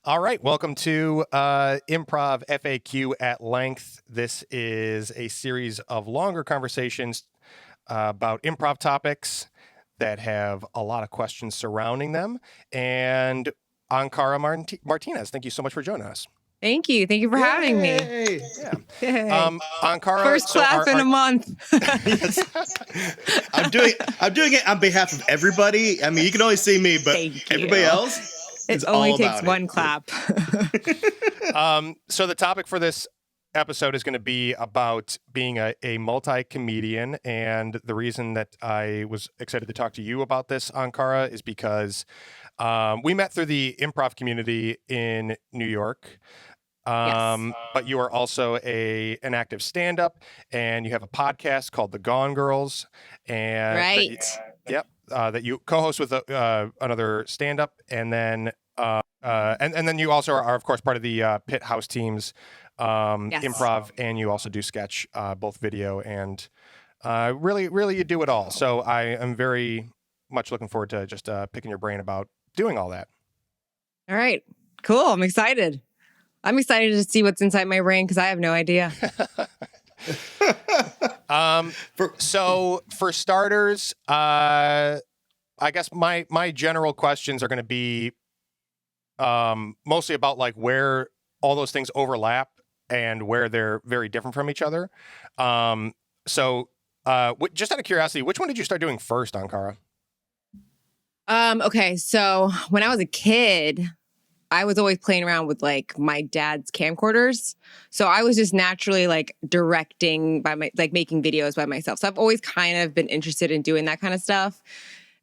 All right, welcome to Improv FAQ at Length. This is a series of longer conversations about improv topics that have a lot of questions surrounding them. And Ankara Martinez, thank you so much for joining us. Thank you. Thank you for having me. Yeah. Yay. Ankara, First class in a month. Yes. I'm doing it on behalf of everybody. I mean, you can only see me, but everybody else it is only all takes about one it. clap. So the topic for this episode is going to be about being a multi-comedian. And the reason that I was excited to talk to you about this, Ankara, is because we met through the improv community in New York. Yes. But you are also an active stand-up, and you have a podcast called The Gone Girls. And right. That you co-host with another stand-up, and then and then you also are of course part of the Paperhouse team's improv, and you also do sketch, both video and really you do it all. So I am very much looking forward to just picking your brain about doing all that. All right, cool. I'm excited to see what's inside my brain because I have no idea. So for starters, I guess my general questions are going to be mostly about like where all those things overlap and where they're very different from each other. So just out of curiosity, which one did you start doing first, Ankara? Okay, so when I was a kid, I was always playing around with like my dad's camcorders. So I was just naturally like directing making videos by myself. So I've always kind of been interested in doing that kind of stuff.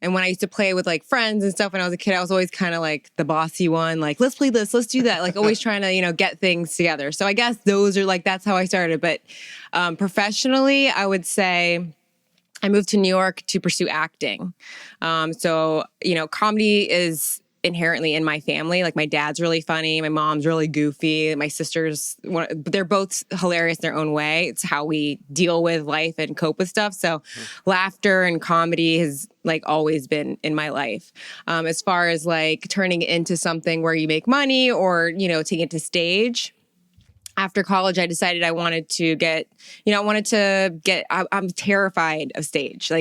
And when I used to play with like friends and stuff when I was a kid, I was always kind of like the bossy one, like, let's play this, let's do that. Like always trying to, get things together. So I guess those are like, that's how I started. But professionally, I would say I moved to New York to pursue acting. So comedy is inherently in my family. Like my dad's really funny. My mom's really goofy. My sisters, they're both hilarious in their own way. It's how we deal with life and cope with stuff. So laughter and comedy has like always been in my life. As far as like turning it into something where you make money or, taking it to stage, after college, I decided I wanted to I'm terrified of stage,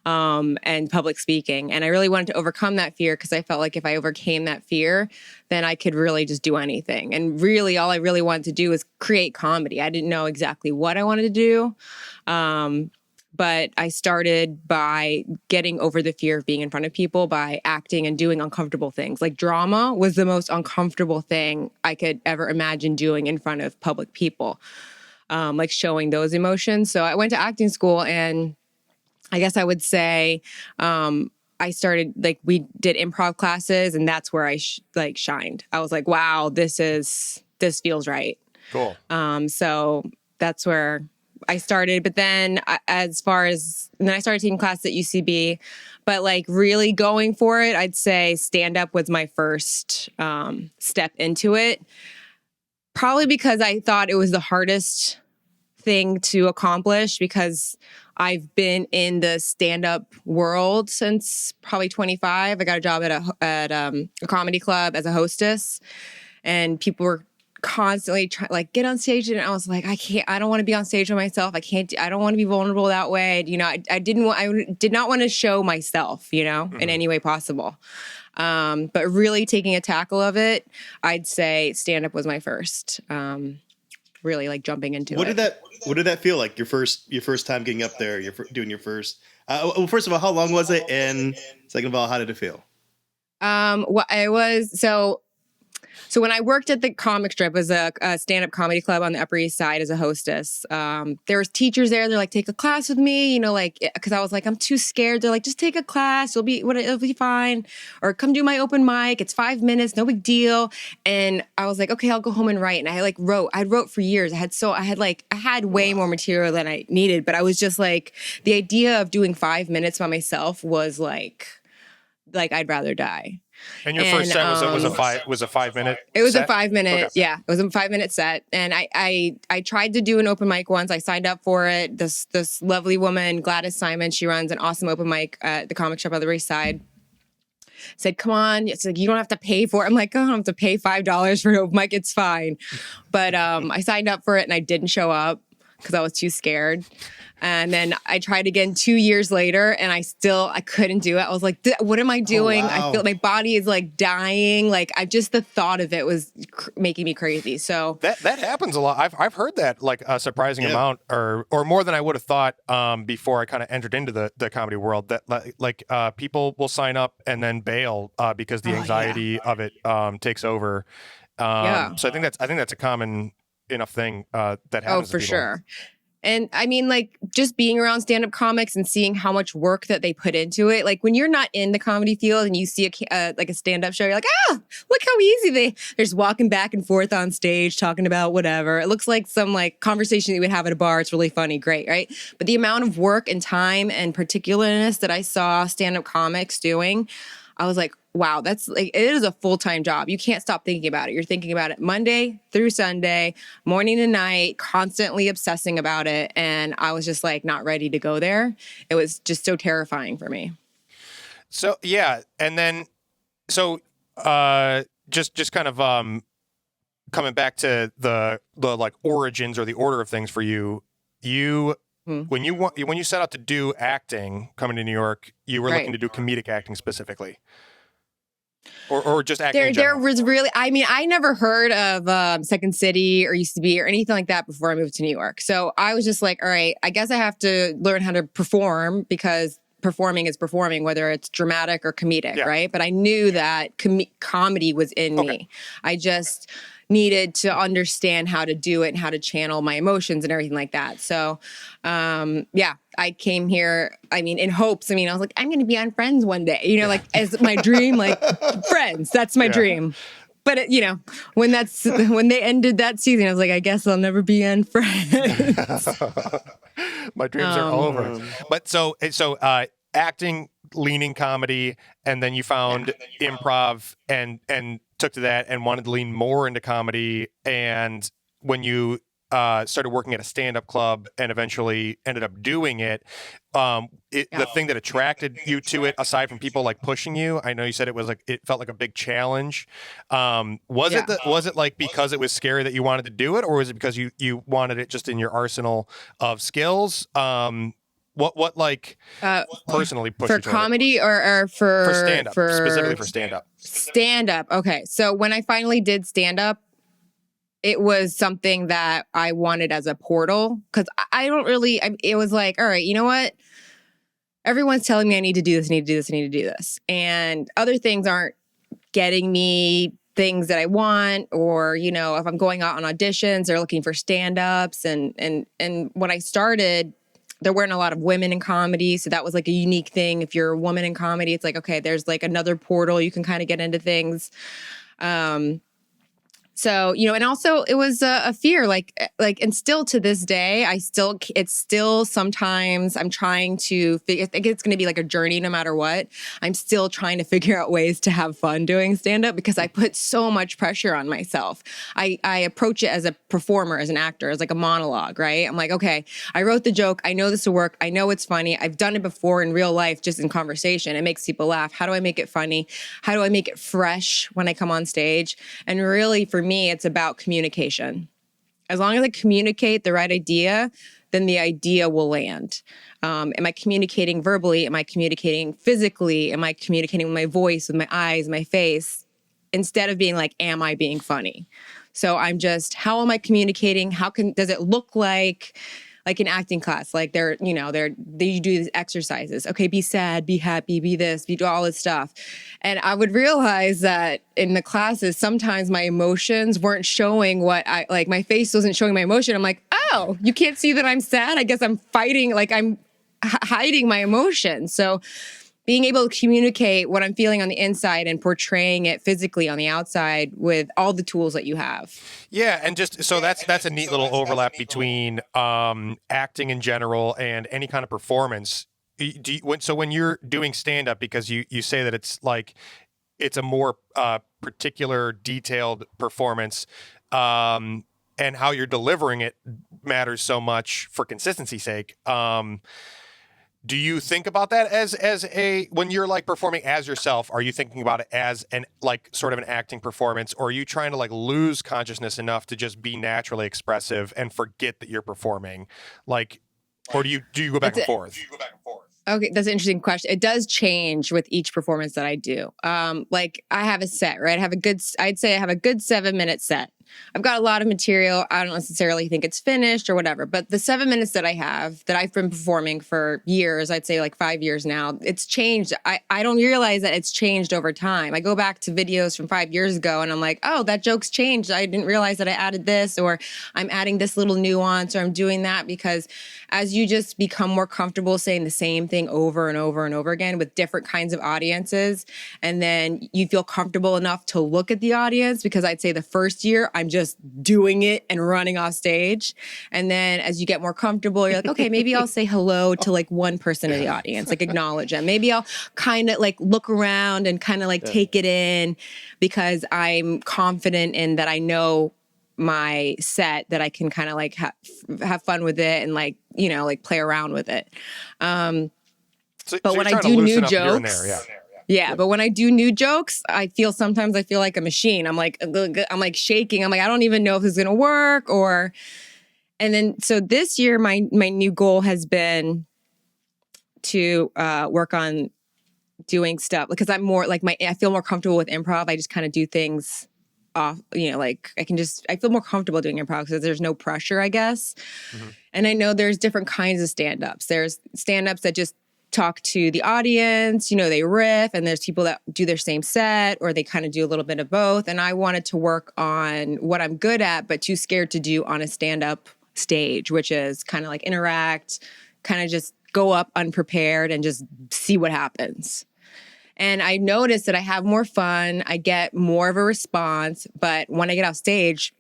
and public speaking. And I really wanted to overcome that fear because I felt like if I overcame that fear, then I could really just do anything. And really, all I really wanted to do was create comedy. I didn't know exactly what I wanted to do. But I started by getting over the fear of being in front of people by acting and doing uncomfortable things. Like drama was the most uncomfortable thing I could ever imagine doing in front of public people, like showing those emotions. So I went to acting school, and I guess I would say I started, like, we did improv classes, and that's where I shined. I was like, wow, this feels right. Cool. So that's where I started, but then then I started taking classes at UCB, but like really going for it, I'd say stand-up was my first step into it. Probably because I thought it was the hardest thing to accomplish because I've been in the stand-up world since probably 25. I got a job at a comedy club as a hostess, and people were constantly trying like get on stage, and I was like, I don't want to be on stage with myself. I don't want to be vulnerable that way. I did not want to show myself, in any way possible. But really taking a tackle of it, I'd say stand up was my first, really like jumping into What it. did that feel like? Your first time getting up there, doing your first, well, first of all, how long was it? And second of all, how did it feel? So when I worked at the Comic Strip, as a stand-up comedy club on the Upper East Side as a hostess, there was teachers there. They're like, take a class with me, because I was like, I'm too scared. They're like, just take a class. It'll be fine. Or come do my open mic. It's 5 minutes, no big deal. And I was like, okay, I'll go home and write. And I wrote for years. I had way more material than I needed, but I was just like, the idea of doing 5 minutes by myself was like I'd rather die. And your first set was a 5 minute. It was set? a 5 minute. Okay. Yeah, it was a 5 minute set, and I tried to do an open mic once. I signed up for it. This lovely woman, Gladys Simon, she runs an awesome open mic at the Comic Shop on the East Side. said, come on. It's like, you don't have to pay for it. I'm like, oh, I don't have to pay $5 for an open mic. It's fine. But I signed up for it and I didn't show up because I was too scared. And then I tried again 2 years later and I couldn't do it. I was like, what am I doing? Oh, wow. I feel my body is like dying. Like just the thought of it was making me crazy. So that happens a lot. I've heard that like a surprising amount or more than I would have thought before I kind of entered into the comedy world, that like people will sign up and then bail because the anxiety of it takes over. So I think that's a common enough thing that happens. Oh, for sure. And I mean, like, just being around stand-up comics and seeing how much work that they put into it. Like, when you're not in the comedy field and you see a stand-up show, you're like, look how easy they're just walking back and forth on stage, talking about whatever. It looks like some, like, conversation you would have at a bar. It's really funny. Great, right? But the amount of work and time and particularness that I saw stand-up comics doing, I was like, wow, that's like, it is a full-time job. You can't stop thinking about it. You're thinking about it Monday through Sunday, morning to night, constantly obsessing about it. And I was just like, not ready to go there. It was just so terrifying for me. So, yeah. And then, so, just kind of, coming back to the like origins or the order of things for you, when you set out to do acting, coming to New York, you were looking to do comedic acting specifically, or just acting. There was really, I mean, I never heard of Second City or Used to Be or anything like that before I moved to New York. So I was just like, all right, I guess I have to learn how to perform because performing is performing, whether it's dramatic or comedic, right? But I knew that comedy was in me. I just needed to understand how to do it and how to channel my emotions and everything like that. So, I came here, I mean, in hopes. I mean, I was like, I'm going to be on Friends one day, you know, like as my dream, like Friends, that's my dream. But, when they ended that season, I was like, I guess I'll never be on Friends. My dreams are over. But so acting, leaning comedy, and then you found improv and took to that and wanted to lean more into comedy. And when you started working at a stand-up club and eventually ended up doing it, the thing that attracted you to it, aside from people like pushing you, I know you said it felt like a big challenge. Was it like because it was scary that you wanted to do it, or was it because you wanted it just in your arsenal of skills? What personally pushed you for comedy or for stand-up, specifically for stand-up? Stand-up. Okay. So when I finally did stand-up, it was something that I wanted as a portal because it was like, all right, you know what? Everyone's telling me I need to do this, I need to do this, I need to do this. And other things aren't getting me things that I want, or, if I'm going out on auditions, they're looking for stand-ups. And when I started, there weren't a lot of women in comedy. So that was like a unique thing. If you're a woman in comedy, it's like, okay, there's like another portal. You can kind of get into things. So, and also it was a fear, and still to this day, it's still sometimes I'm trying to figure, I think it's going to be like a journey no matter what. I'm still trying to figure out ways to have fun doing stand-up because I put so much pressure on myself. I approach it as a performer, as an actor, as like a monologue, right? I'm like, okay, I wrote the joke. I know this will work. I know it's funny. I've done it before in real life, just in conversation. It makes people laugh. How do I make it funny? How do I make it fresh when I come on stage? And really, for me, it's about communication. As long as I communicate the right idea, then the idea will land. Am I communicating verbally? Am I communicating physically? Am I communicating with my voice, with my eyes, my face? Instead of being like, am I being funny? So I'm just, how am I communicating? Does it look like in acting class, like they do these exercises. Okay, be sad, be happy, be this, do all this stuff. And I would realize that in the classes, sometimes my emotions weren't showing my face wasn't showing my emotion. I'm like, oh, you can't see that I'm sad? I guess I'm fighting, like I'm hiding my emotions. So being able to communicate what I'm feeling on the inside and portraying it physically on the outside with all the tools that you have. Yeah, and just so that's a neat little overlap between acting in general and any kind of performance. When you're doing stand-up, because you say that it's like it's a more particular, detailed performance, and how you're delivering it matters so much for consistency's sake. do you think about that as a when you're like performing as yourself? Are you thinking about it as an like sort of an acting performance, or are you trying to like lose consciousness enough to just be naturally expressive and forget that you're performing? Like, or do you go back and forth? Okay, that's an interesting question. It does change with each performance that I do. Like I have a set, right? I'd say I have a good 7-minute set. I've got a lot of material. I don't necessarily think it's finished or whatever, but the 7 minutes that I have that I've been performing for years, I'd say like 5 years now, it's changed. I don't realize that it's changed over time. I go back to videos from 5 years ago and I'm like, oh, that joke's changed. I didn't realize that I added this, or I'm adding this little nuance, or I'm doing that, because as you just become more comfortable saying the same thing over and over and over again with different kinds of audiences, and then you feel comfortable enough to look at the audience, because I'd say the first year I'm just doing it and running off stage. And then as you get more comfortable, you're like, okay, maybe I'll say hello to like one person in the audience, like acknowledge them. Maybe I'll kind of like look around and kind of like take it in, because I'm confident in that I know my set, that I can kind of like have fun with it and like, you know, like play around with it. But when I do new jokes, but when I do new jokes, sometimes I feel like a machine. I'm like shaking. I'm like, I don't even know if this is going to work, and then, so this year, my new goal has been to work on doing stuff, because I'm more like I feel more comfortable with improv. I just kind of do things off, you know, like I feel more comfortable doing improv because there's no pressure, I guess. Mm-hmm. And I know there's different kinds of stand-ups. There's stand-ups that just talk to the audience, you know, they riff, and there's people that do their same set, or they kind of do a little bit of both. And I wanted to work on what I'm good at, but too scared to do on a stand-up stage, which is kind of like interact, kind of just go up unprepared and just see what happens. And I noticed that I have more fun, I get more of a response, but when I get off stage,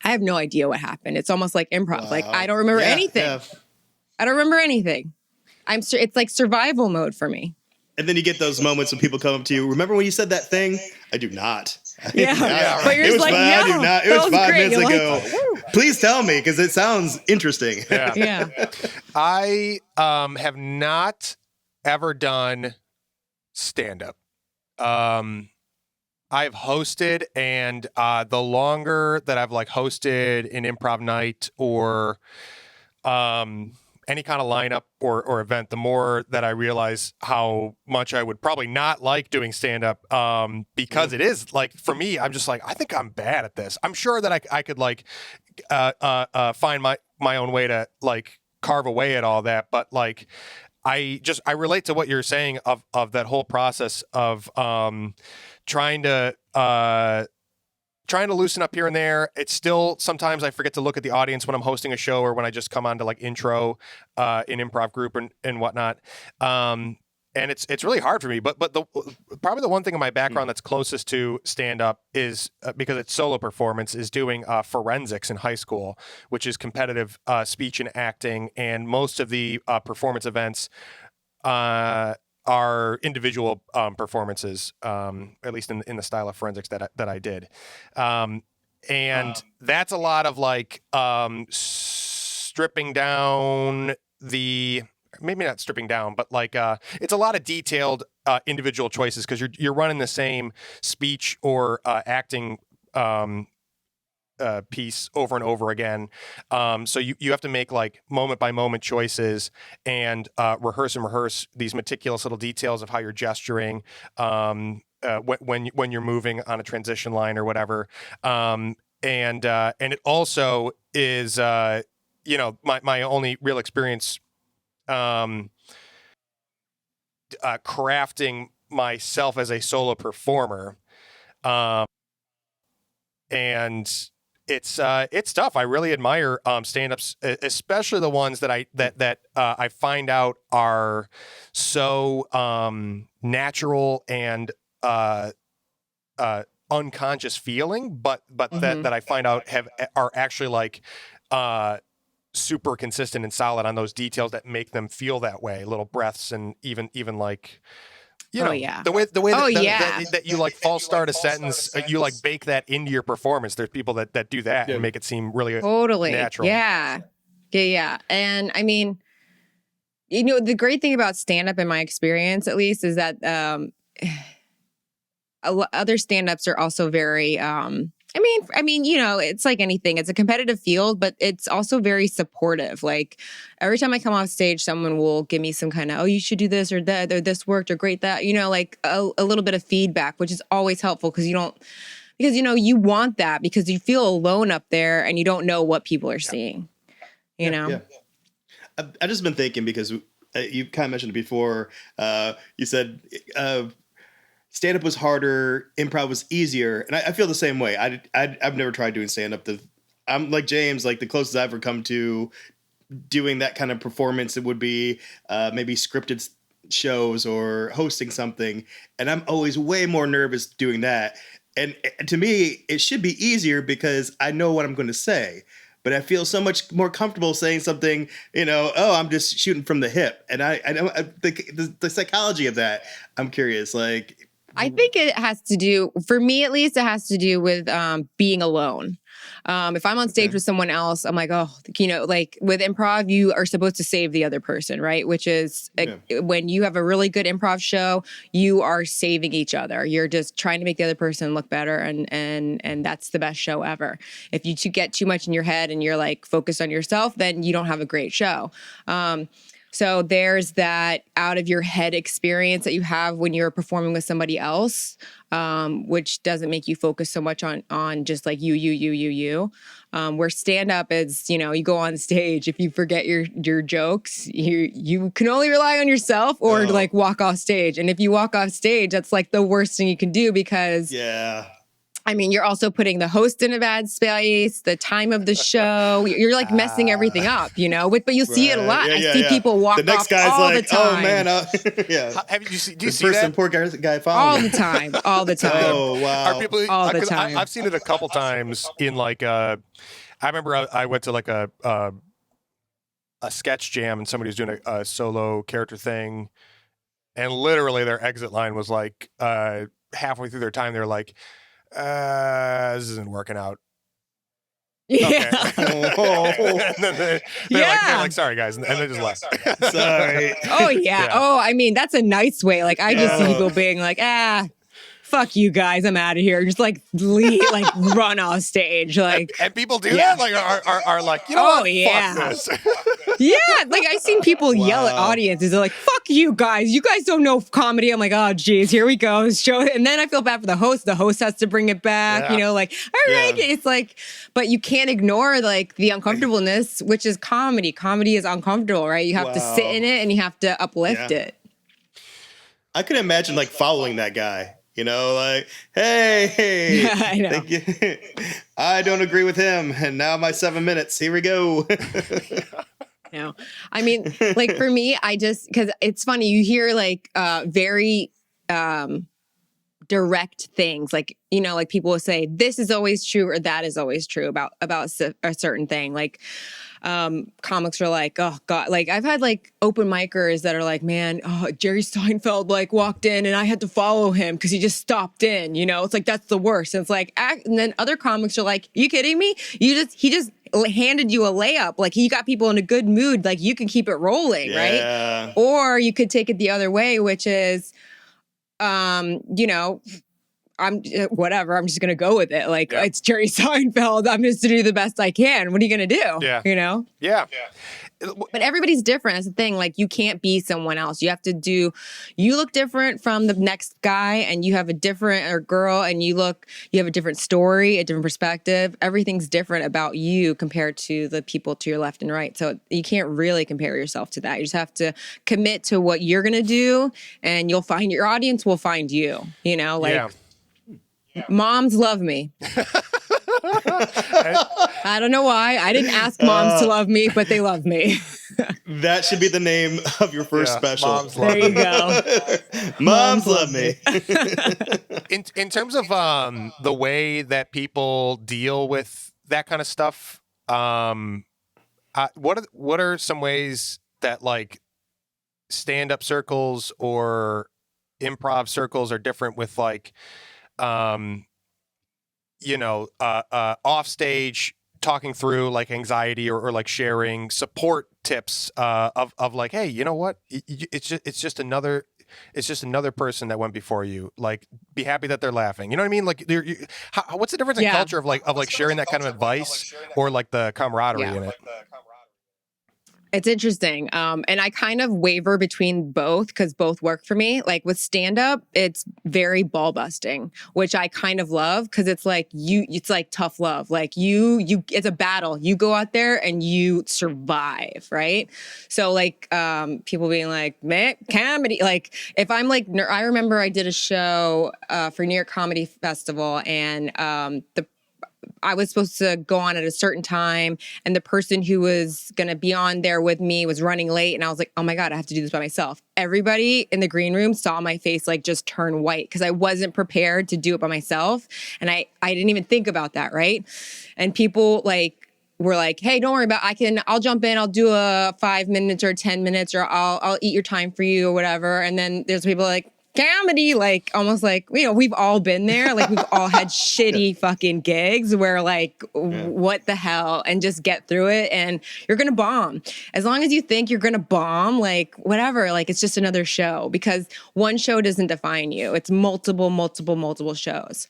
I have no idea what happened. It's almost like improv. Wow. Like I don't remember anything. Yeah. I don't remember anything. It's like survival mode for me. And then you get those moments when people come up to you. Remember when you said that thing? I do not. Yeah. But you're it was like, fine. I do not. It was 5 minutes ago. Like, please tell me, because it sounds interesting. Yeah. I have not ever done stand-up. I've hosted, and the longer that I've like hosted an improv night or any kind of lineup or event, the more that I realize how much I would probably not like doing stand-up, because it is like, for me, I'm just like, I think I'm bad at this. I'm sure that I could like find my own way to like carve away at all that, but like I relate to what you're saying of that whole process of trying to loosen up here and there. It's still, sometimes I forget to look at the audience when I'm hosting a show, or when I just come on to like intro in improv group and whatnot. And it's really hard for me. But probably the one thing in my background that's closest to stand up is because it's solo performance, is doing forensics in high school, which is competitive speech and acting. And most of the performance events are individual performances, at least in the style of forensics that I did. And that's a lot of like stripping down maybe not stripping down, but like it's a lot of detailed individual choices, because you're running the same speech or acting piece over and over again. So you have to make like moment by moment choices, and rehearse these meticulous little details of how you're gesturing when you're moving on a transition line or whatever. And it also is my only real experience crafting myself as a solo performer. And it's tough. I really admire stand-ups, especially the ones that I find out are so mm-hmm. natural and unconscious feeling, but mm-hmm. that I find out are actually like super consistent and solid on those details that make them feel that way. Little breaths, and even like, you know, the way that you like false start a sentence, you like bake that into your performance. There's people that do that and make it seem really totally natural. Yeah. And I mean, You know, the great thing about stand-up, in my experience at least, is that other stand-ups are also very I mean, you know, it's like anything. It's a competitive field, but it's also very supportive. Like every time I come off stage, someone will give me some kind of, oh, you should do this or that, or this worked or great that, you know, like a little bit of feedback, which is always helpful because you know, you want that because you feel alone up there and you don't know what people are seeing, you know? Yeah. I've just been thinking because you kind of mentioned it before. You said stand-up was harder, improv was easier, and I feel the same way. I've never tried doing stand-up. I'm like James, like the closest I've ever come to doing that kind of performance, it would be maybe scripted shows or hosting something, and I'm always way more nervous doing that. And to me, it should be easier because I know what I'm going to say. But I feel so much more comfortable saying something, you know, oh, I'm just shooting from the hip. And I know the psychology of that, I'm curious, like. I think it has to do, for me at least, it has to do with being alone. If I'm on stage with someone else, I'm like, oh, you know, like with improv, you are supposed to save the other person, right? Which is when you have a really good improv show, you are saving each other. You're just trying to make the other person look better, and that's the best show ever. If you get too much in your head and you're like focused on yourself, then you don't have a great show. So there's that out of your head experience that you have when you're performing with somebody else, which doesn't make you focus so much on just like you. Where stand up is, you know, you go on stage, if you forget your jokes, you can only rely on yourself or like walk off stage. And if you walk off stage, that's like the worst thing you can do because I mean, you're also putting the host in a bad space, the time of the show. You're like messing everything up, you know. But you'll see it a lot. I see people walk the next off guy's all like, the time. oh man, Have you do you the see person, that? poor guy following All me. the time, all the time. Oh wow! Are people, All the 'cause time. I've seen it a couple times in like I remember I went to like a sketch jam and somebody was doing a solo character thing, and literally their exit line was like halfway through their time they're like, this isn't working out. Yeah. Okay. And then they're like, sorry guys, and they just left. Sorry. Oh yeah. Oh, I mean, that's a nice way. Like I just see people being like, fuck you guys, I'm out of here. Just like leave, like run off stage. Like and people do that? Like are like, you know what? Fuck this. Yeah, like I've seen people yell at audiences. They're like, "Fuck you guys! You guys don't know comedy." I'm like, "Oh, geez, here we go." Show it, and then I feel bad for the host. The host has to bring it back. Yeah. You know, like, all right, it's like, but you can't ignore like the uncomfortableness, which is comedy. Comedy is uncomfortable, right? You have to sit in it and you have to uplift it. I could imagine like following that guy. You know, like, hey, I know. thank you. I don't agree with him, and now my 7 minutes. Here we go. No, I mean, like for me, because it's funny, you hear like very direct things, like, you know, like people will say this is always true or that is always true about a certain thing. Like comics are like, oh God, like I've had like open micers that are like, man, Jerry Seinfeld like walked in and I had to follow him because he just stopped in, you know, it's like, that's the worst. And it's like, and then other comics are like, you kidding me? He just handed you a layup. Like he got people in a good mood. Like you can keep it rolling, right? Or you could take it the other way, which is, you know, I'm whatever. I'm just gonna go with it. Like it's Jerry Seinfeld. I'm just to do the best I can. What are you gonna do? Yeah, you know. Yeah. But everybody's different. That's the thing. Like you can't be someone else. You have to do. You look different from the next guy, and you have a different or girl, and you have a different story, a different perspective. Everything's different about you compared to the people to your left and right. So you can't really compare yourself to that. You just have to commit to what you're gonna do, and you'll find your audience will find you. You know, like. Yeah. Moms love me. I don't know why. I didn't ask moms to love me, but they love me. That should be the name of your first special. Moms love there you go. Moms love me. In terms of the way that people deal with that kind of stuff, what are some ways that like stand-up circles or improv circles are different with like, you know, off stage talking through like anxiety or like sharing support tips of like, hey, you know what? It's just another person that went before you. Like, be happy that they're laughing. You know what I mean? Like, what's the difference in culture of like sharing that kind of advice or like the camaraderie in it? It's interesting. And I kind of waver between both because both work for me. Like with stand up, it's very ball busting, which I kind of love because it's like it's like tough love. Like it's a battle. You go out there and you survive, right? So like people being like, man, comedy. Like if I'm like, I remember I did a show for New York Comedy Festival and I was supposed to go on at a certain time and the person who was going to be on there with me was running late. And I was like, oh my God, I have to do this by myself. Everybody in the green room saw my face like just turn white because I wasn't prepared to do it by myself. And I didn't even think about that, right? And people like were like, hey, don't worry about it. I'll jump in. I'll do a 5 minutes or 10 minutes or I'll eat your time for you or whatever. And then there's people like, comedy, like almost like, you know, we've all been there. Like we've all had shitty fucking gigs where like, what the hell, and just get through it. And you're going to bomb. As long as you think you're going to bomb, like whatever, like it's just another show because one show doesn't define you. It's multiple shows.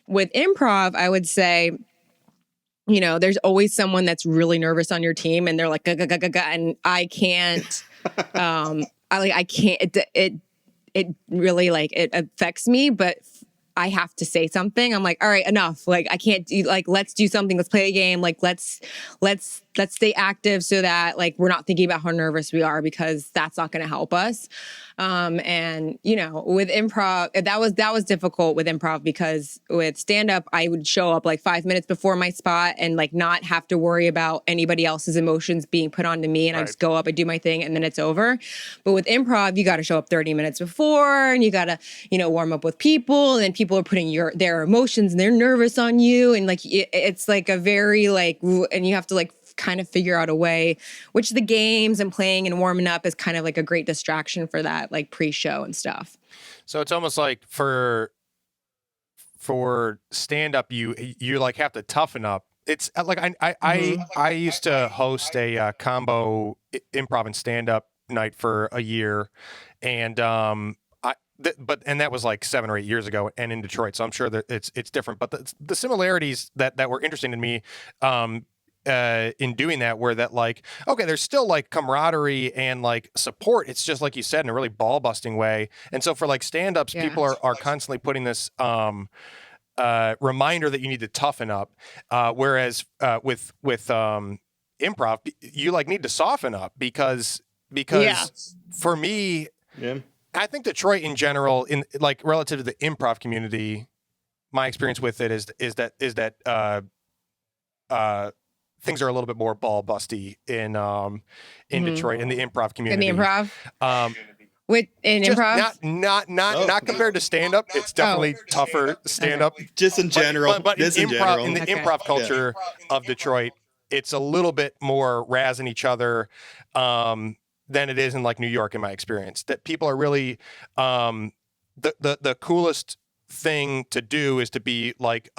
With improv, I would say, you know, there's always someone that's really nervous on your team and they're like, and I can't, I can't, it really like it affects me, but I have to say something. I'm like, all right, enough. Like I can't do like, let's do something. Let's play a game. Like let's stay active so that like we're not thinking about how nervous we are because that's not going to help us. And you know, with improv, that was difficult with improv because with stand up, I would show up like 5 minutes before my spot and like not have to worry about anybody else's emotions being put onto me. And I just go up, I do my thing and then it's over. But with improv, you got to show up 30 minutes before and you got to, you know, warm up with people and people are putting their emotions and they're nervous on you. And like, it's like a very like, and you have to like kind of figure out a way, which the games and playing and warming up is kind of like a great distraction for that, like pre-show and stuff. So it's almost like for stand up, you like have to toughen up. It's like I used to host a combo improv and stand up night for a year, and but that was like 7 or 8 years ago and in Detroit. So I'm sure that it's different, but the similarities that were interesting to me in doing that were that like, okay, there's still like camaraderie and like support. It's just like you said, in a really ball busting way. And so for like stand-ups, people are constantly putting this reminder that you need to toughen up. Whereas with improv, you like need to soften up because for me, I think Detroit in general, in like relative to the improv community, my experience with it is that things are a little bit more ball busty in Detroit in the improv community. In the improv, improv, not compared to stand up. It's definitely tougher stand up. Just in general, but in the improv culture of Detroit, it's a little bit more razzing each other than it is in like New York, in my experience. That people are really the coolest thing to do is to be like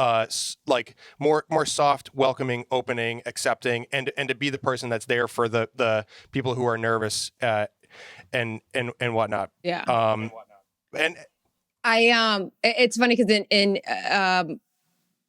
more soft, welcoming, opening, accepting, and to be the person that's there for the people who are nervous and whatnot. And I it's funny because in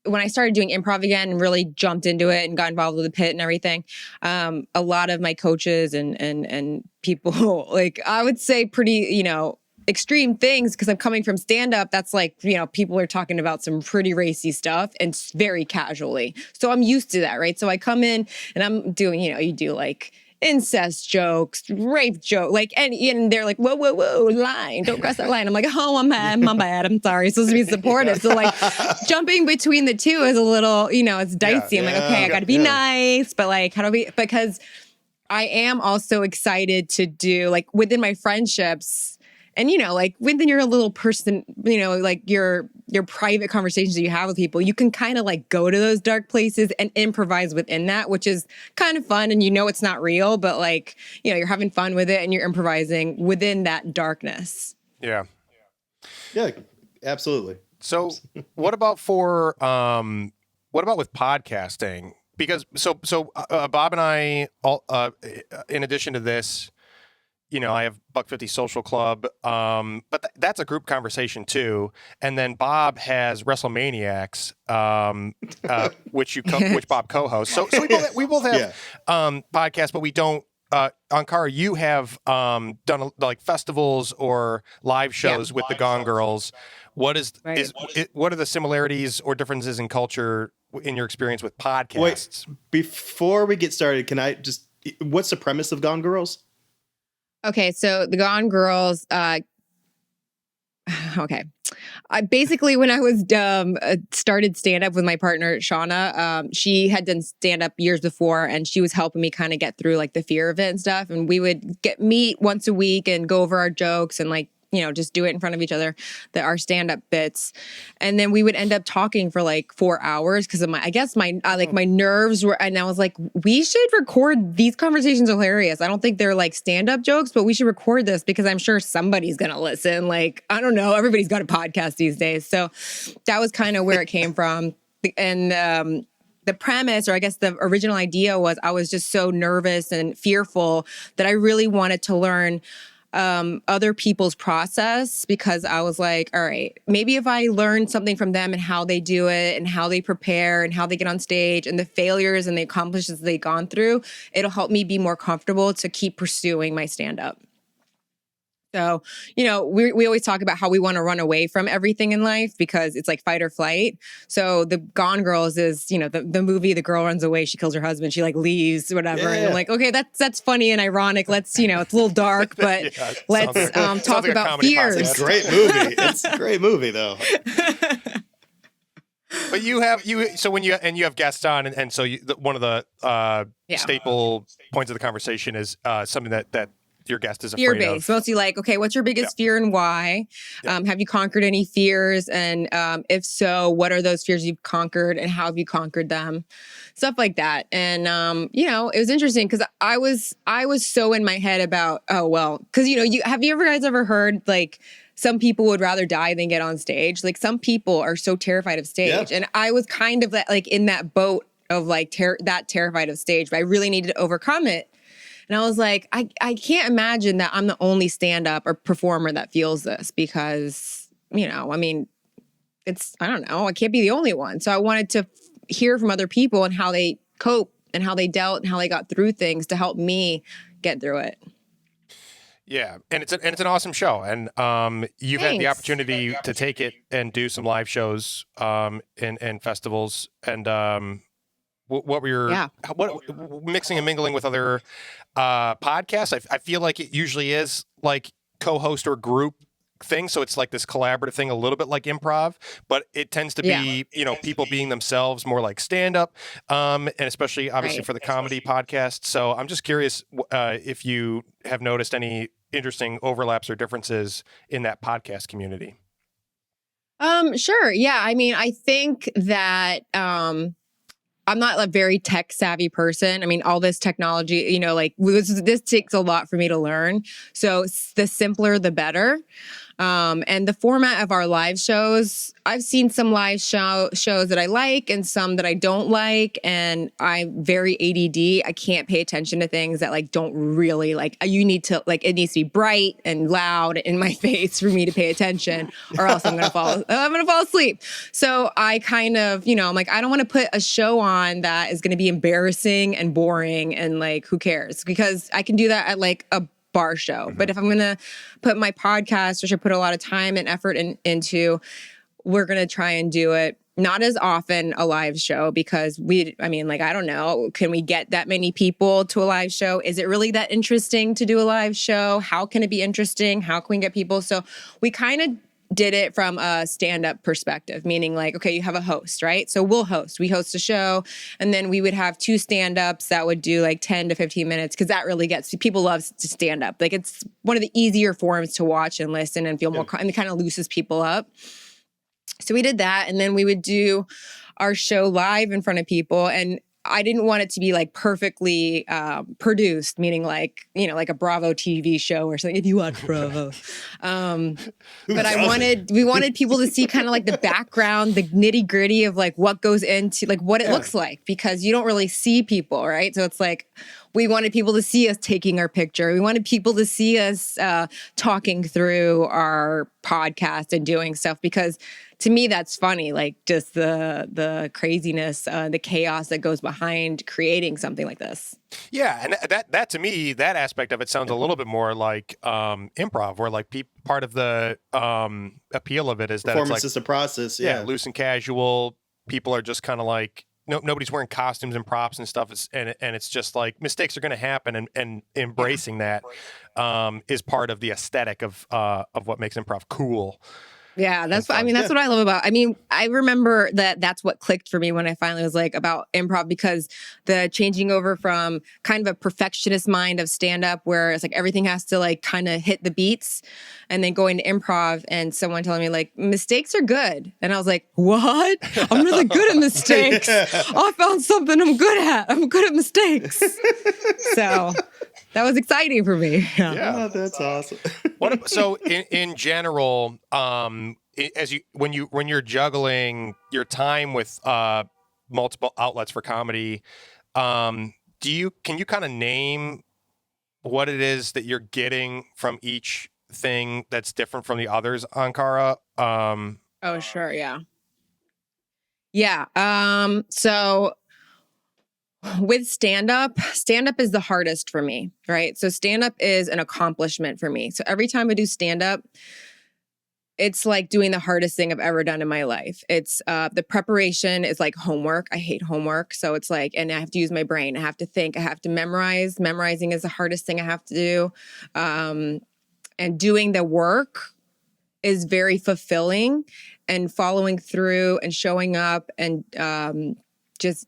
when I started doing improv again and really jumped into it and got involved with the pit and everything, a lot of my coaches and people, like I would say pretty, you know, extreme things because I'm coming from stand up. That's like, you know, people are talking about some pretty racy stuff and very casually. So I'm used to that, right? So I come in and I'm doing, you know, you do like incest jokes, rape joke, like, and they're like, whoa, line, don't cross that line. I'm like, oh, I'm bad, I'm sorry. It's supposed to be supportive. So like jumping between the two is a little, you know, it's dicey. I'm like, okay, I got to be nice, but like, how do we, because I am also excited to do like within my friendships. And, you know, like within your little person, you know, like your private conversations that you have with people, you can kind of like go to those dark places and improvise within that, which is kind of fun. And you know, it's not real, but like, you know, you're having fun with it and you're improvising within that darkness. Yeah. Yeah, absolutely. So what about with podcasting? because Bob and I, all, in addition to this, I have Buck 50 Social Club, but that's a group conversation too. And then Bob has WrestleManiacs, which Bob co-hosts. So we both have podcasts, but we don't. Ankara, you have done like festivals or live shows with the Gone Girls. What what are the similarities or differences in culture in your experience with podcasts? Wait, before we get started, can I just? What's the premise of Gone Girls? Okay, so the Gone Girls. Okay, basically when I was started stand up with my partner Shauna, she had done stand up years before, and she was helping me kind of get through like the fear of it and stuff. And we would meet once a week and go over our jokes and like just do it in front of each other, our stand-up bits. And then we would end up talking for like 4 hours because of my nerves were, and I was like, we should record these conversations. Are hilarious. I don't think they're like stand-up jokes, but we should record this because I'm sure somebody's going to listen. Like, I don't know. Everybody's got a podcast these days. So that was kind of where it came from. And, the premise, or I guess the original idea was I was just so nervous and fearful that I really wanted to learn other people's process, because I was like, all right, maybe if I learn something from them and how they do it and how they prepare and how they get on stage and the failures and the accomplishments they've gone through, it'll help me be more comfortable to keep pursuing my stand-up. So, we always talk about how we want to run away from everything in life because it's like fight or flight. So the Gone Girls is, the movie, the girl runs away, she kills her husband, she like leaves, whatever. Yeah. And I'm like, okay, that's funny and ironic. Let's, it's a little dark, but let's talk about fears. It's a great movie. It's a great movie though. But you have guests on, and so one of the staple points of the conversation is something that your guest is afraid of. Fear-based. Mostly like, okay, what's your biggest fear and why? Have you conquered any fears? And if so, what are those fears you've conquered and how have you conquered them? Stuff like that. And, it was interesting because I was so in my head about, because, have you guys ever heard like some people would rather die than get on stage? Like some people are so terrified of stage. Yeah. And I was kind of like in that boat of like that terrified of stage, but I really needed to overcome it. And I was like, I can't imagine that I'm the only stand-up or performer that feels this because, I don't know, I can't be the only one. So I wanted to hear from other people and how they cope and how they dealt and how they got through things to help me get through it. Yeah, and it's an awesome show, and you've had the opportunity to take it and do some live shows and festivals, and what were your what mixing and mingling with other podcasts? I feel like it usually is like co-host or group thing, so it's like this collaborative thing, a little bit like improv, but it tends to be people being themselves, more like stand-up, and especially obviously for the comedy podcast. So I'm just curious if you have noticed any interesting overlaps or differences in that podcast community. Sure. Yeah. I mean, I think that I'm not a very tech savvy person. I mean, all this technology, this takes a lot for me to learn. So the simpler, the better. And the format of our live shows, I've seen some live shows that I like and some that I don't like. And I'm very ADD. I can't pay attention to things that like don't really like, it needs to be bright and loud in my face for me to pay attention or else I'm going to fall asleep. So I kind of, I'm like, I don't want to put a show on that is going to be embarrassing and boring and like, who cares? Because I can do that at like a bar show. Mm-hmm. But if I'm going to put my podcast, which I put a lot of time and effort into, we're going to try and do it not as often a live show because I don't know, can we get that many people to a live show? Is it really that interesting to do a live show? How can it be interesting? How can we get people? So we kind of did it from a stand-up perspective, meaning like, okay, you have a host, right? So we host a show, and then we would have two stand-ups that would do like 10 to 15 minutes because that really people love to stand up. Like it's one of the easier forms to watch and listen and feel more, and it kind of loosens people up. So we did that, and then we would do our show live in front of people, and I didn't want it to be like perfectly produced, meaning like, you know, like a Bravo TV show or something, if you watch Bravo. But we wanted people to see kind of like the background, the nitty gritty of like what goes into like what it looks like, because you don't really see people, right? So it's like, we wanted people to see us taking our picture. We wanted people to see us talking through our podcast and doing stuff, because to me, that's funny. Like just the craziness, the chaos that goes behind creating something like this. Yeah, and that to me, that aspect of it sounds a little bit more like improv, where like part of the appeal of it is that it's performance like is a process. Yeah, loose and casual. People are just kind of like nobody's wearing costumes and props and stuff. And it's just like mistakes are going to happen, and embracing that is part of the aesthetic of what makes improv cool. Yeah, that's what I love about. I mean, I remember that's what clicked for me when I finally was like about improv, because the changing over from kind of a perfectionist mind of stand up where it's like everything has to like kind of hit the beats, and then going to improv and someone telling me like mistakes are good. And I was like, what? I'm really good at mistakes. I found something I'm good at. I'm good at mistakes. So that was exciting for me. Yeah, that's awesome. So in general, when you're juggling your time with multiple outlets for comedy, can you kind of name what it is that you're getting from each thing that's different from the others, Ankara? Oh, sure, yeah. Yeah. So with stand-up is the hardest for me, right? So stand-up is an accomplishment for me. So every time I do stand-up, it's like doing the hardest thing I've ever done in my life. It's the preparation is like homework. I hate homework. So it's like, and I have to use my brain. I have to think. I have to memorize. Memorizing is the hardest thing I have to do. And doing the work is very fulfilling, and following through and showing up and just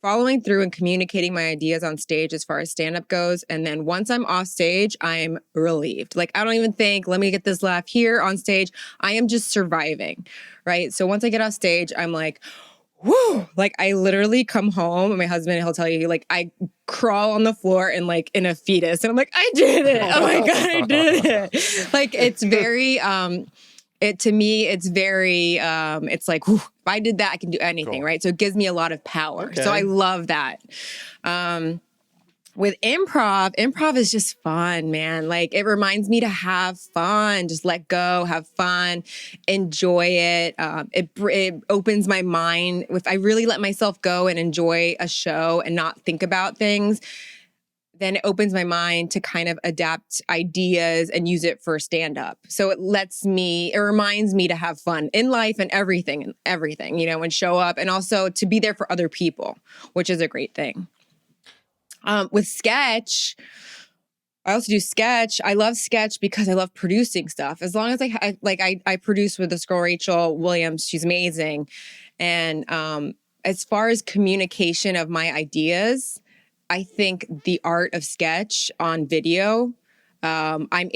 following through and communicating my ideas on stage as far as stand-up goes. And then once I'm off stage, I'm relieved. Like, I don't even think, let me get this laugh here on stage. I am just surviving, right? So once I get off stage, I'm like, whoo, like I literally come home, and my husband, he'll tell you, like I crawl on the floor and like in a fetus, and I'm like, I did it. Oh my God, I did it. Like, it's very, to me, it's very, it's like, whew, if I did that, I can do anything, right? So it gives me a lot of power. Okay. So I love that. With improv is just fun, man. Like, it reminds me to have fun, just let go, have fun, enjoy it. It opens my mind. If I really let myself go and enjoy a show and not think about things, then it opens my mind to kind of adapt ideas and use it for stand-up. So it reminds me to have fun in life and everything, and show up, and also to be there for other people, which is a great thing. With sketch, I also do sketch. I love sketch because I love producing stuff. As long as I produce with this girl, Rachel Williams, she's amazing. And as far as communication of my ideas, I think the art of sketch on video, I'm a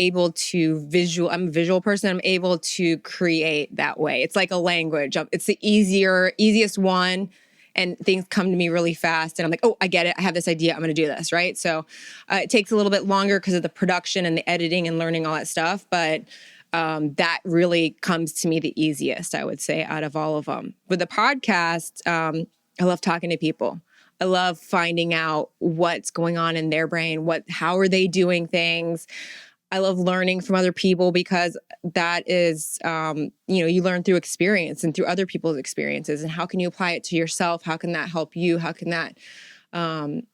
visual person. I'm able to create that way. It's like a language. It's the easiest one, and things come to me really fast. And I'm like, oh, I get it. I have this idea. I'm going to do this, right? So it takes a little bit longer because of the production and the editing and learning all that stuff. But that really comes to me the easiest, I would say, out of all of them. With the podcast, I love talking to people. I love finding out what's going on in their brain, how are they doing things. I love learning from other people, because that is, you learn through experience and through other people's experiences. And how can you apply it to yourself? How can that help you? How can that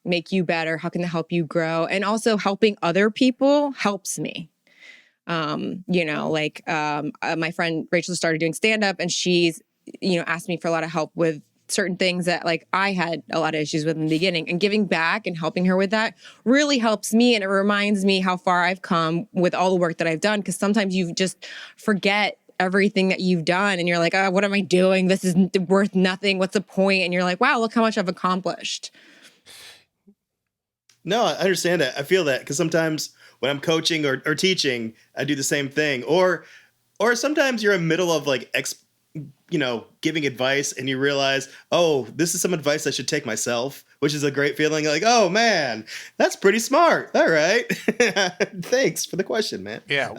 make you better? How can that help you grow? And also helping other people helps me. My friend Rachel started doing stand-up, and she's, asked me for a lot of help with certain things that like I had a lot of issues with in the beginning, and giving back and helping her with that really helps me. And it reminds me how far I've come with all the work that I've done. Cause sometimes you just forget everything that you've done, and you're like, oh, what am I doing? This is worth nothing. What's the point? And you're like, wow, look how much I've accomplished. No, I understand that. I feel that, because sometimes when I'm coaching or teaching, I do the same thing. Or sometimes you're in the middle of like giving advice and you realize, oh, this is some advice I should take myself, which is a great feeling. Like, oh man, that's pretty smart. All right. Thanks for the question, man. Yeah.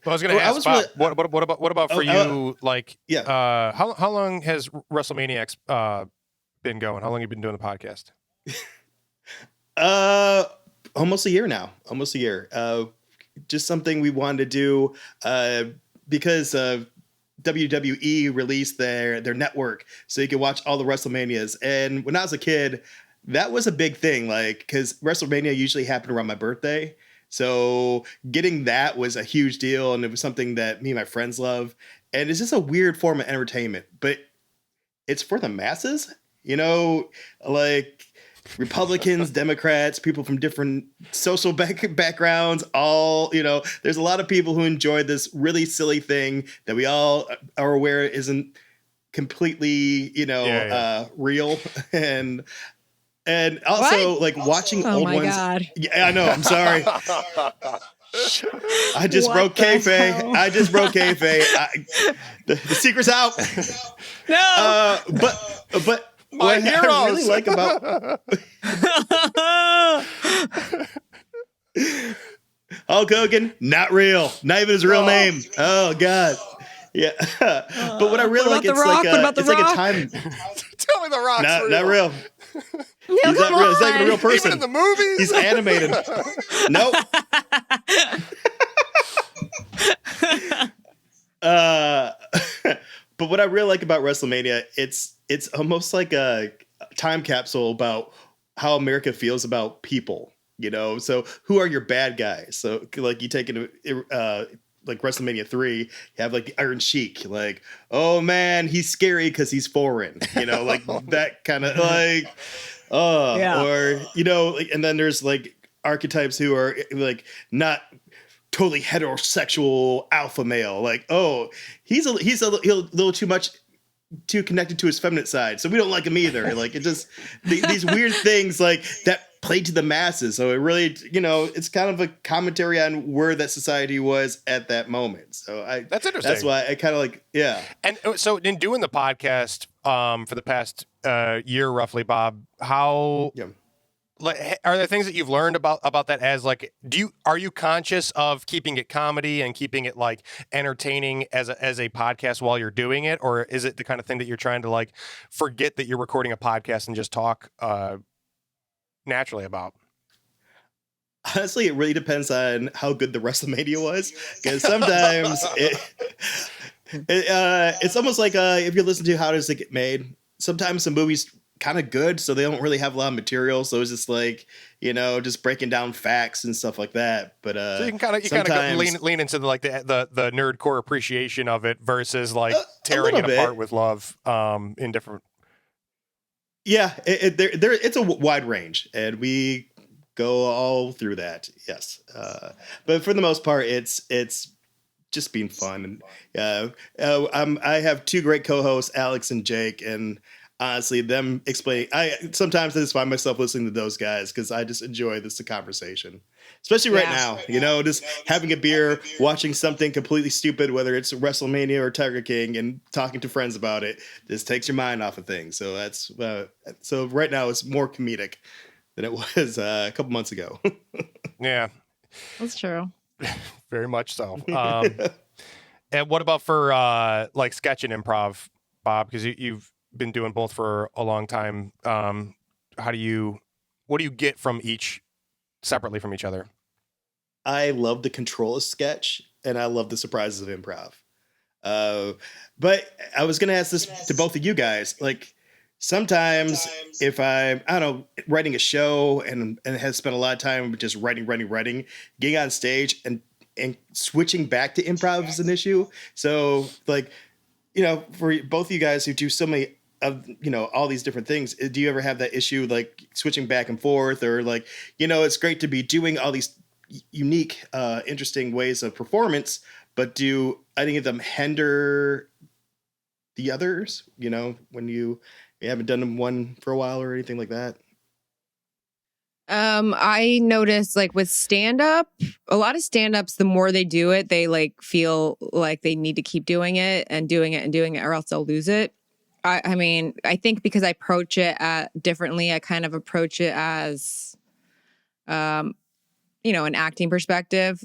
I was going to ask Bob, what about for you? How long has WrestleManiacs been going? How long have you been doing the podcast? Almost a year now. Almost a year. Just something we wanted to do because WWE released their network, so you can watch all the WrestleManias. And when I was a kid, that was a big thing, like because WrestleMania usually happened around my birthday. So getting that was a huge deal, and it was something that me and my friends love. And it's just a weird form of entertainment, but it's for the masses, like Republicans, Democrats, people from different social backgrounds, all, there's a lot of people who enjoy this really silly thing that we all are aware isn't completely, real. And also like watching old ones. God. Yeah, I know. I'm sorry. I just broke kayfabe. I just broke kayfabe. The secret's out. No. But what I really like about Hulk Hogan, not real. Not even his real name. Oh God. Yeah. But what I really like, it's like a time. Tell me the Rock's real. Not real. No, He's not real. He's not even a real person. Even in the movies? He's animated. Nope. But what I really like about WrestleMania, it's almost like a time capsule about how America feels about people, So who are your bad guys? So like you take like WrestleMania 3, you have like the Iron Sheik, like, oh man, he's scary because he's foreign, like that kind of like, or like, and then there's like archetypes who are like not totally heterosexual alpha male, like, oh, he's a little too connected to his feminine side, so we don't like him either. Like it just these weird things like that played to the masses. So it really, it's kind of a commentary on where that society was at that moment. So that's interesting. That's why I kind of like, yeah. And so in doing the podcast for the past year roughly, Bob, how like are there things that you've learned about that as like are you conscious of keeping it comedy and keeping it like entertaining as a podcast while you're doing it, or is it the kind of thing that you're trying to like forget that you're recording a podcast and just talk naturally about? Honestly, it really depends on how good the WrestleMania was, because sometimes it's almost like if you listen to How Does It Get Made, sometimes the movie's kind of good, so they don't really have a lot of material, so it's just like just breaking down facts and stuff like that. But so you kind of lean into like the nerdcore appreciation of it versus like tearing it apart with love in different. Yeah, it's a wide range, and we go all through that. Yes, but for the most part, it's just being fun. And I have two great co-hosts, Alex and Jake, and honestly, them explaining. Sometimes I just find myself listening to those guys because I just enjoy this conversation, especially right now. Just having a beer, watching something completely stupid, whether it's WrestleMania or Tiger King, and talking to friends about it. Just takes your mind off of things. So that's so right now it's more comedic than it was a couple months ago. Yeah, that's true. Very much so. And what about for like sketch and improv, Bob? Because you've been doing both for a long time. What do you get from each separately from each other? I love the control of sketch, and I love the surprises of improv. But I was going to ask this to both of you guys. Like sometimes if I'm, I don't know, writing a show and has spent a lot of time just writing, getting on stage and switching back to improv is an issue. So like, for both of you guys who do so many of, all these different things, do you ever have that issue, like switching back and forth, or like, it's great to be doing all these unique, interesting ways of performance, but do any of them hinder the others, when you haven't done one for a while or anything like that? I noticed like with stand up, a lot of stand ups, the more they do it, they like feel like they need to keep doing it and doing it and doing it, or else they'll lose it. I mean, I think because I approach it differently, I kind of approach it as, an acting perspective.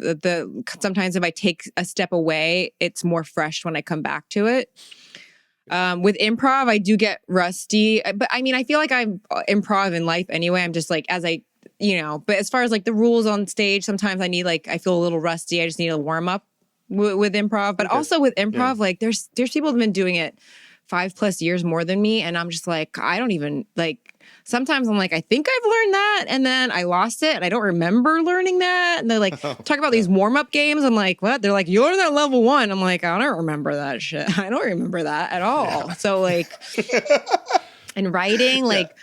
Sometimes if I take a step away, it's more fresh when I come back to it. With improv, I do get rusty, but I mean, I feel like I'm improv in life anyway. I'm just like, but as far as like the rules on stage, sometimes I feel a little rusty. I just need a warm up with improv, but also with improv, like there's people who've been doing it 5+ years more than me. And I'm just like, I don't even like, sometimes I'm like, I think I've learned that. And then I lost it and I don't remember learning that. And they're like, talk about these warm up games. I'm like, what? They're like, you learned that level 1. I'm like, I don't remember that shit. I don't remember that at all. Yeah. So like, and writing, like,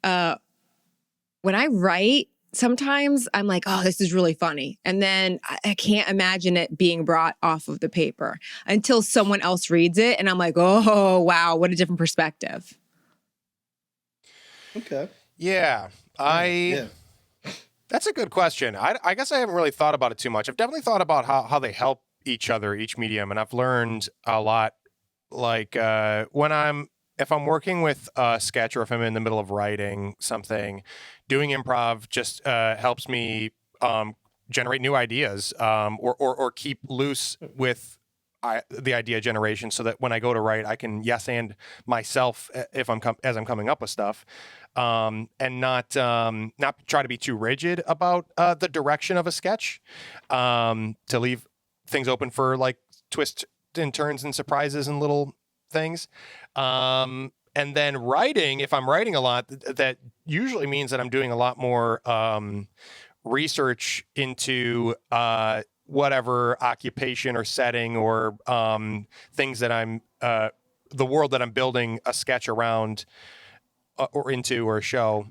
when I write, sometimes I'm like, oh, this is really funny. And then I can't imagine it being brought off of the paper until someone else reads it. And I'm like, oh, wow, what a different perspective. Okay. Yeah. That's a good question. I guess I haven't really thought about it too much. I've definitely thought about how they help each other, each medium. And I've learned a lot, like if I'm working with a sketch or if I'm in the middle of writing something, doing improv just helps me generate new ideas or keep loose with the idea generation, so that when I go to write, I can yes and myself if I'm coming up with stuff, and not try to be too rigid about the direction of a sketch, to leave things open for like twists and turns and surprises and little things. And then writing, if I'm writing a lot, that usually means that I'm doing a lot more research into whatever occupation or setting or things that I'm the world that I'm building a sketch around or into or a show.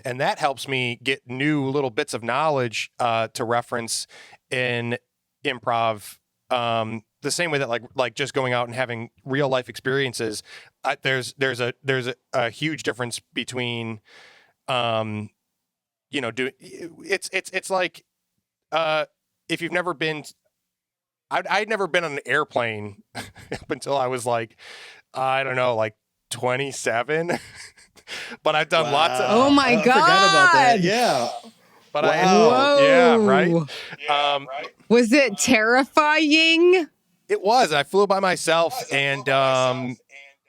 And that helps me get new little bits of knowledge to reference in improv. The same way that like just going out and having real life experiences, there's a huge difference between, it's like if you've never been, I'd never been on an airplane up until I was like, I don't know, like 27, but I've done lots of. Oh my God. I forgot about that. Yeah. But Whoa. Yeah, right. Was it terrifying? It was. I flew by myself, and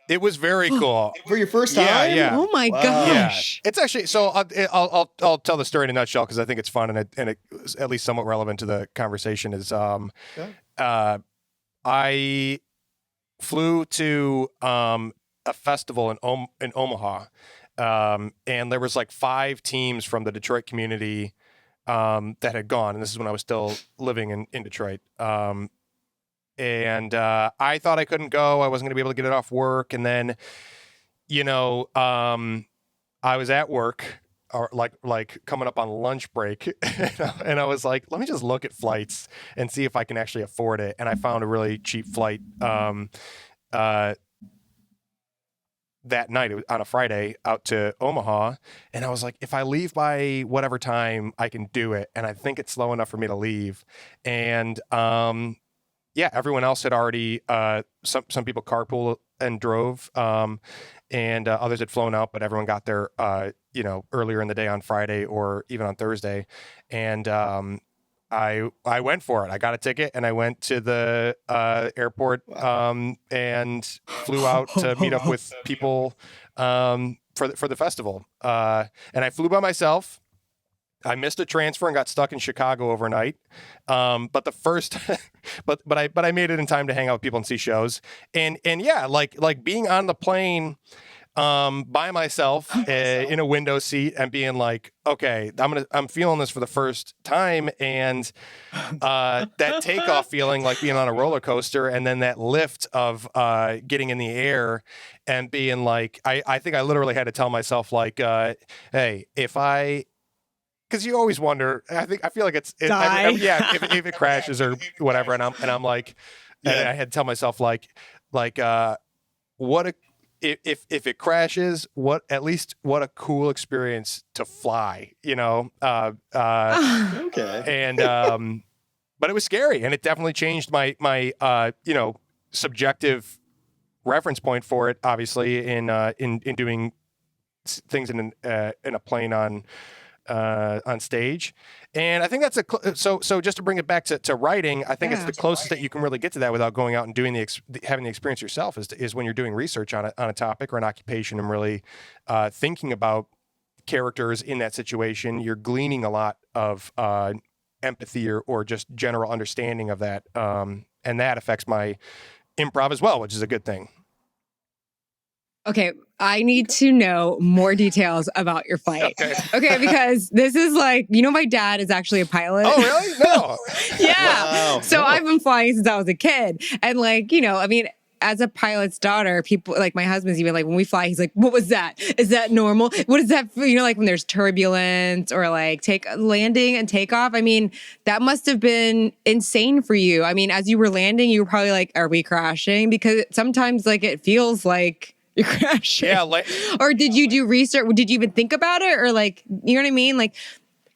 it was very cool for your first time. Yeah. Oh my gosh! Yeah. It's actually so. I'll tell the story in a nutshell because I think it's fun and it's at least somewhat relevant to the conversation. Is I flew to a festival in Omaha, and there was like 5 teams from the Detroit community that had gone, and this is when I was still living in Detroit. And I thought I couldn't go. I wasn't going to be able to get it off work. And then, I was at work or like coming up on lunch break, and I was like, let me just look at flights and see if I can actually afford it. And I found a really cheap flight that night. It was on a Friday out to Omaha, and I was like, if I leave by whatever time, I can do it. And I think it's slow enough for me to leave. And yeah, everyone else had already, some people carpool and drove, and others had flown out, but everyone got there, earlier in the day on Friday or even on Thursday. And I went for it. I got a ticket and I went to the airport and flew out to meet up with people for the festival. And I flew by myself. I missed a transfer and got stuck in Chicago overnight. But the first, but I made it in time to hang out with people and see shows. And yeah, like being on the plane by myself in a window seat and being like, okay, I'm feeling this for the first time. And that takeoff feeling like being on a roller coaster, and then that lift of getting in the air and being like, I think I literally had to tell myself like, hey, because you always wonder. I feel like if it crashes or whatever, and I'm like, and I had to tell myself like, if it crashes, what a cool experience to fly, Okay. and but it was scary, and it definitely changed my subjective reference point for it, obviously, in doing things in a plane on stage. And I think that's so just to bring it back to writing, I think it's the closest that you can really get to that without going out and doing having the experience yourself is when you're doing research on a topic or an occupation and really thinking about characters in that situation. You're gleaning a lot of empathy or just general understanding of that, and that affects my improv as well, which is a good thing. Okay, I need to know more details about your flight. Okay, because this is like, my dad is actually a pilot. Oh, really? No. Yeah. Wow. So I've been flying since I was a kid. And like, as a pilot's daughter, people like my husband's even like, when we fly, he's like, what was that? Is that normal? What is that for? Like when there's turbulence or like landing and takeoff. I mean, that must have been insane for you. I mean, as you were landing, you were probably like, are we crashing? Because sometimes like it feels like you're crashing. Yeah. Or did you do research? Did you even think about it? Or like, you know what I mean? Like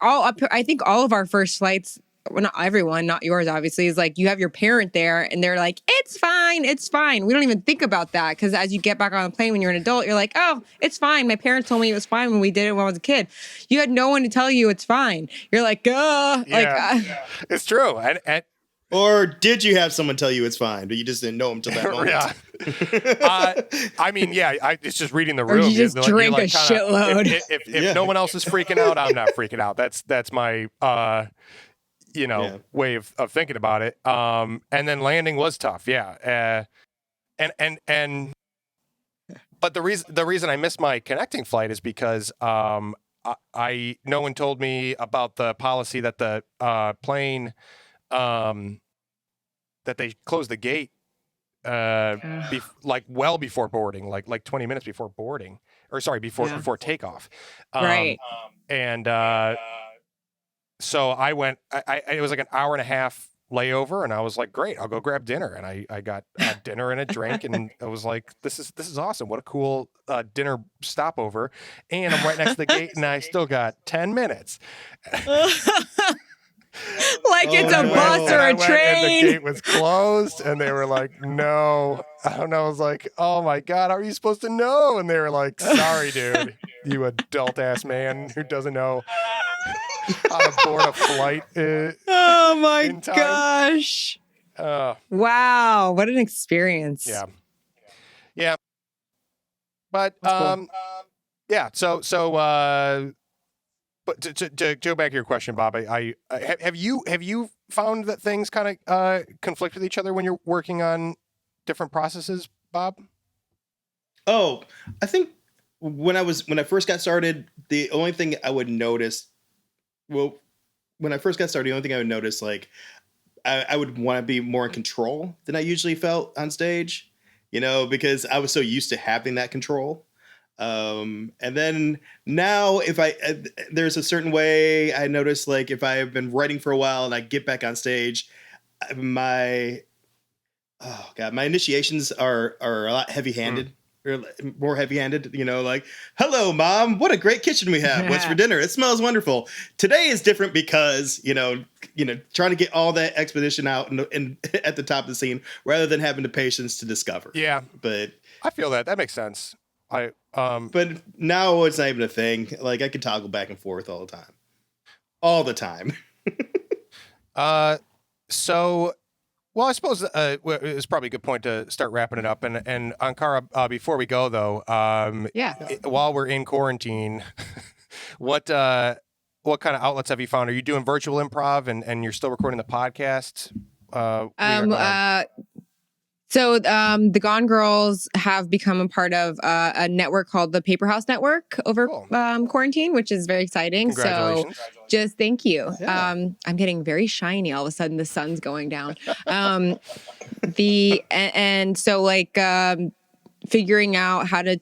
I think all of our first flights, well, not everyone, not yours, obviously, is like you have your parent there and they're like, it's fine. It's fine. We don't even think about that. Because as you get back on the plane when you're an adult, you're like, oh, it's fine. My parents told me it was fine when we did it when I was a kid. You had no one to tell you it's fine. You're like, It's true. And or did you have someone tell you it's fine, but you just didn't know them till that moment? Yeah. I mean, it's just reading the or room. you just drink a shitload. If no one else is freaking out, I'm not freaking out. That's my way of thinking about it. And then landing was tough. Yeah. But the reason I missed my connecting flight is because no one told me about the policy that the plane that they closed the gate well before boarding, like 20 minutes before boarding, or sorry, before takeoff. Right. So I went. It was like an hour and a half layover, and I was like, great, I'll go grab dinner, and I got dinner and a drink, and I was like, this is awesome. What a cool dinner stopover, and I'm right next to the gate, and I still got 10 minutes. Like it's a bus or a train. And the gate was closed, and they were like, no. I don't know. I was like, oh my God, how are you supposed to know? And they were like, sorry, dude, you adult ass man who doesn't know how to board a flight. Oh my gosh. Wow. What an experience. Yeah. But, yeah. So, but to go back to your question, Bob, I have you found that things kind of conflict with each other when you're working on different processes, Bob? Oh, I think when I first got started, the only thing I would notice, like I would want to be more in control than I usually felt on stage, because I was so used to having that control. And then now there's a certain way I notice, like if I've been writing for a while and I get back on stage, my initiations are a lot heavy-handed, or more heavy-handed, like, hello, Mom, what a great kitchen we have. What's for dinner? It smells wonderful. Today is different because, trying to get all that exposition out and at the top of the scene rather than having the patience to discover. Yeah. But I feel that makes sense. But now it's not even a thing. Like I can toggle back and forth all the time. So, well, I suppose it's probably a good point to start wrapping it up. And Ankara, before we go though, while we're in quarantine, what kind of outlets have you found? Are you doing virtual improv and you're still recording the podcast? So the Gone Girls have become a part of a network called the Paperhouse Network over quarantine, which is very exciting. Congratulations. So just thank you. Yeah. I'm getting very shiny. All of a sudden, the sun's going down. Figuring out how to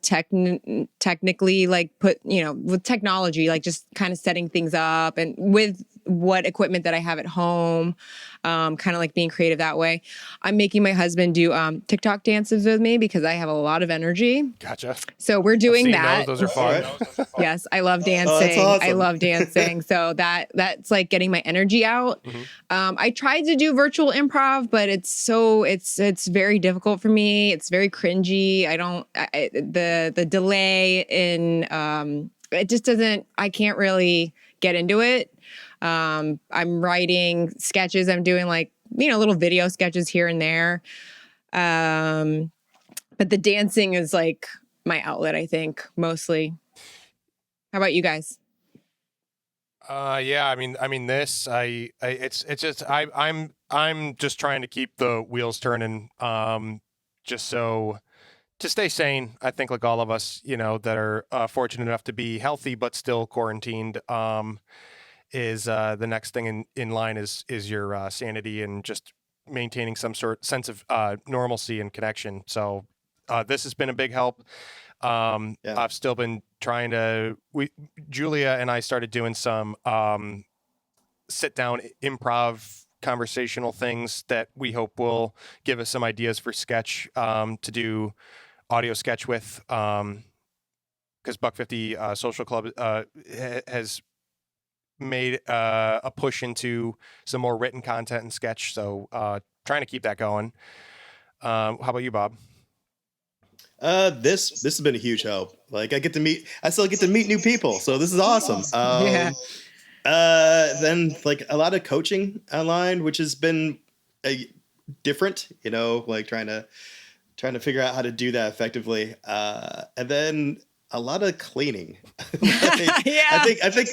technically like put, with technology, like just kind of setting things up and with what equipment that I have at home, kind of like being creative that way. I'm making my husband do TikTok dances with me because I have a lot of energy. Gotcha. So we're doing that. Those are fun. Yes, I love dancing. that's awesome. I love dancing. So that's like getting my energy out. I tried to do virtual improv, but it's very difficult for me. It's very cringy. The delay in it just doesn't. I can't really get into it. I'm writing sketches. I'm doing like, little video sketches here and there. But the dancing is like my outlet, I think, mostly. How about you guys? Yeah, I mean this, it's just, I'm just trying to keep the wheels turning, just so to stay sane. I think like all of us, that are fortunate enough to be healthy, but still quarantined, is the next thing in line is your sanity and just maintaining some sort sense of normalcy and connection. So this has been a big help. I've still been trying to. Julia and I started doing some sit down improv conversational things that we hope will give us some ideas for sketch to do audio sketch with. Because Buck 50 Social Club has made a push into some more written content and sketch. So trying to keep that going. How about you, Bob? This has been a huge help. Like I still get to meet new people. So this is awesome. Then like a lot of coaching online, which has been different, like trying to figure out how to do that effectively. And then a lot of cleaning. I think,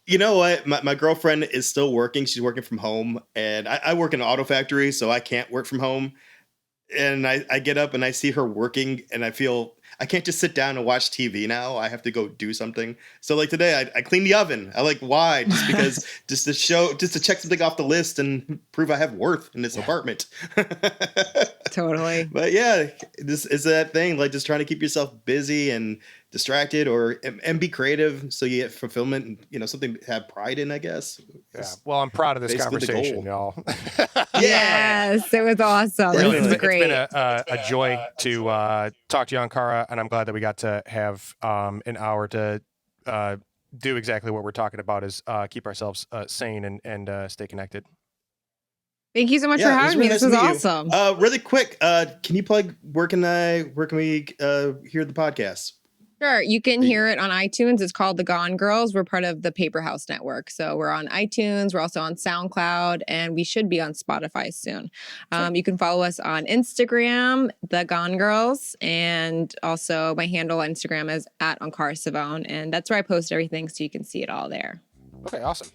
you know what? My girlfriend is still working. She's working from home, and I work in an auto factory, so I can't work from home. And I get up and I see her working, and I feel I can't just sit down and watch TV now. I have to go do something. So like today, I cleaned the oven. Why? Just because, just to check something off the list and prove I have worth in this apartment. Totally. But yeah, this is that thing, like just trying to keep yourself busy and distracted and be creative so you get fulfillment and, something to have pride in, I guess. Yeah. Well, I'm proud of this conversation, y'all. Yes, it was awesome. Really, it was great. It's been a joy to talk to you, Ankara, and I'm glad that we got to have an hour to do exactly what we're talking about, is keep ourselves sane and stay connected. Thank you so much for having me. This was awesome. Really quick, can you plug where can we hear the podcast? Sure. You can hear it on iTunes. It's called The Gone Girls. We're part of the Paperhouse network. So we're on iTunes. We're also on SoundCloud, and we should be on Spotify soon. You can follow us on Instagram, The Gone Girls, and also my handle on Instagram is @Ankara Savone, and that's where I post everything, so you can see it all there. Okay, awesome.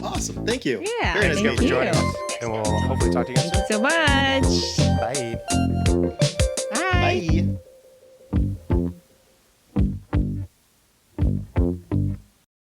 Awesome. Thank you. Yeah. Very nice Thank you. Joining us, and we'll hopefully talk to you again soon. Thank you so much. Bye. Bye. Bye.